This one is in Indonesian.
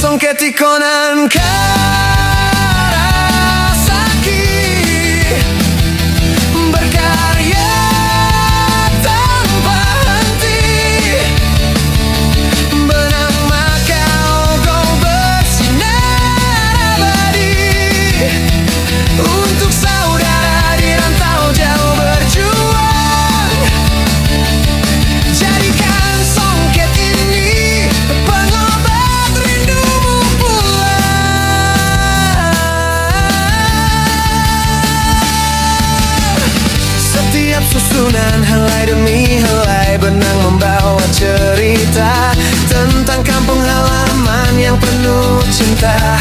Songket ikonan Karasaki berkarya tanpa henti. Benang Makau kau bersinar abadi untuk saudara di rantau jauh berjuang. Jadikan songket ini pengobat rindumu pulang. Setiap susunan helai demi helai benang membawa cerita tentang kampung halaman yang penuh cinta.